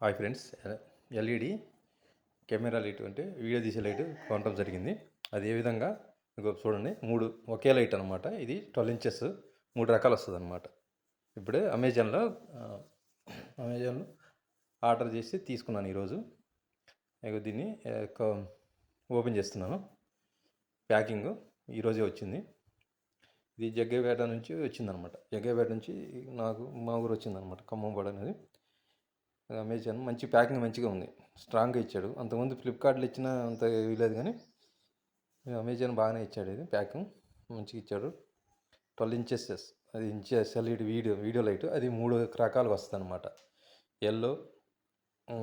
Hi friends, LED camera light అంటే video తీసే light కొనడం జరిగింది. అది ఏ విధంగా చూడండి. ఒకే లైట్ అనమాట. ఇది 12 ఇంచెస్ 3 రకాలు వస్తుంది అనమాట. ఇప్పుడే అమెజాన్లో ఆర్డర్ చేసి తీసుకున్నాను ఈరోజు. దీన్ని ఓపెన్ చేస్తున్నాను. ప్యాకింగ్ ఈరోజే వచ్చింది. ఇది జగ్గయ్యపేట నుంచి వచ్చిందనమాట. జగ్గయ్యపేట నుంచి నాకు మా ఊరు వచ్చిందనమాట, ఖమ్మంపాడు అనేది. అమెజాన్ మంచి ప్యాకింగ్ మంచిగా ఉంది, స్ట్రాంగ్గా ఇచ్చాడు. అంతకుముందు ఫ్లిప్కార్ట్లో ఇచ్చిన అంత ఇవ్వలేదు, కానీ అమెజాన్ బాగానే ఇచ్చాడు. ఇది ప్యాకింగ్ మంచిగా ఇచ్చాడు. 12 ఇంచెస్, అది ఇంచెస్ ఎల్ఈడి వీడియో లైట్. అది 3 రకాలుగా వస్తుంది అనమాట. Yellow,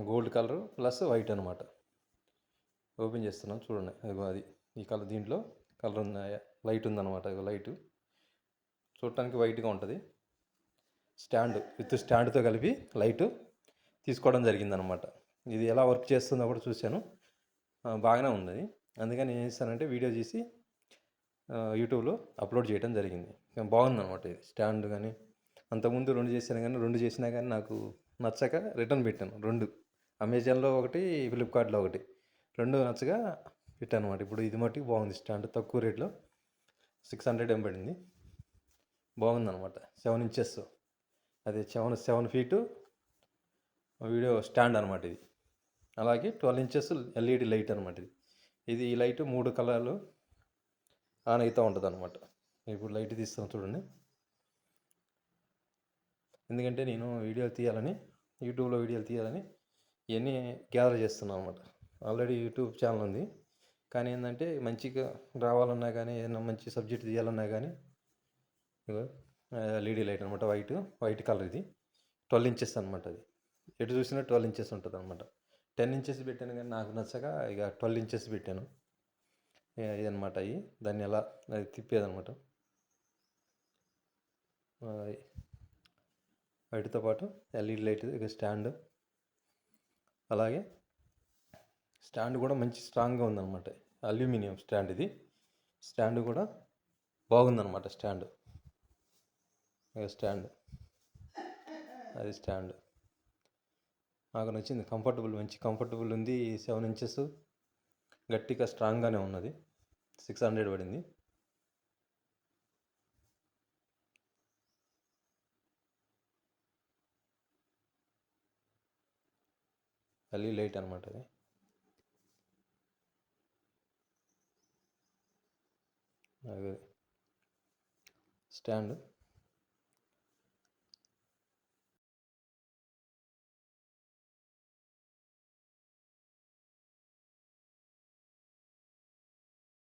gold colour plus white అనమాట. ఓపెన్ చేస్తున్నాం చూడండి. అది ఈ కలర్, దీంట్లో కలర్ ఉంది, లైట్ ఉందన్నమాట. లైటు చూడటానికి వైట్గా ఉంటుంది. స్టాండ్తో కలిపి లైటు తీసుకోవడం జరిగిందనమాట. ఇది ఎలా వర్క్ చేస్తుందో కూడా చూశాను, బాగానే ఉంది. అందుకని ఏం చేస్తానంటే వీడియో తీసి యూట్యూబ్లో అప్లోడ్ చేయడం జరిగింది. బాగుందన్నమాట ఇది స్టాండ్. కానీ అంతకుముందు 2 చేశాను, కానీ 2 చేసినా కానీ నాకు నచ్చక రిటర్న్ పెట్టాను. 2 అమెజాన్లో ఒకటి, ఫ్లిప్కార్ట్లో ఒకటి, 2 నచ్చగా పెట్టాను అనమాట. ఇప్పుడు ఇది మట్టుకు బాగుంది. స్టాండ్ తక్కువ రేట్లో 600 పడింది. బాగుందన్నమాట. 7 ఇంచెస్, అది 7 ఫీటు వీడియో స్టాండ్ అనమాట ఇది. అలాగే 12 ఇంచెస్ ఎల్ఈడి లైట్ అనమాట ఇది. ఈ లైట్ 3 కలర్లు ఆన్ అవుతూ ఉంటుంది అనమాట. ఇప్పుడు లైట్ తీస్తాం చూడండి. ఎందుకంటే నేను యూట్యూబ్లో వీడియోలు తీయాలని ఇవన్నీ గ్యాదర్ చేస్తున్నాను అనమాట. ఆల్రెడీ యూట్యూబ్ ఛానల్ ఉంది, కానీ ఏంటంటే మంచిగా రావాలన్నా కానీ, ఏదైనా మంచి సబ్జెక్ట్ తీయాలన్నా కానీ ఎల్ఈడి లైట్ అనమాట. White colour. ఇది 12 ఇంచెస్ అనమాట. అది ఎటు చూసినా 12 ఇంచెస్ ఉంటుంది అనమాట. 10 ఇంచెస్ పెట్టాను, కానీ నాకు నచ్చక ఇక 12 ఇంచెస్ పెట్టాను. ఇదనమాట. దాన్ని ఎలా తిప్పేదనమాట. వాటితో పాటు ఎల్ఈడి లైట్, ఇక స్టాండ్. అలాగే స్టాండ్ కూడా మంచి స్ట్రాంగ్గా ఉందన్నమాట. అల్యూమినియం స్టాండ్ ఇది. స్టాండ్ కూడా బాగుందన్నమాట. స్టాండ్ అది స్టాండ్ నాకు నచ్చింది. మంచి కంఫర్టబుల్ ఉంది. 7 ఇంచెస్ గట్టిగా స్ట్రాంగ్గానే ఉన్నది. 600 పడింది. ఎల్ఈడి లైట్ అనమాట అది స్టాండ్.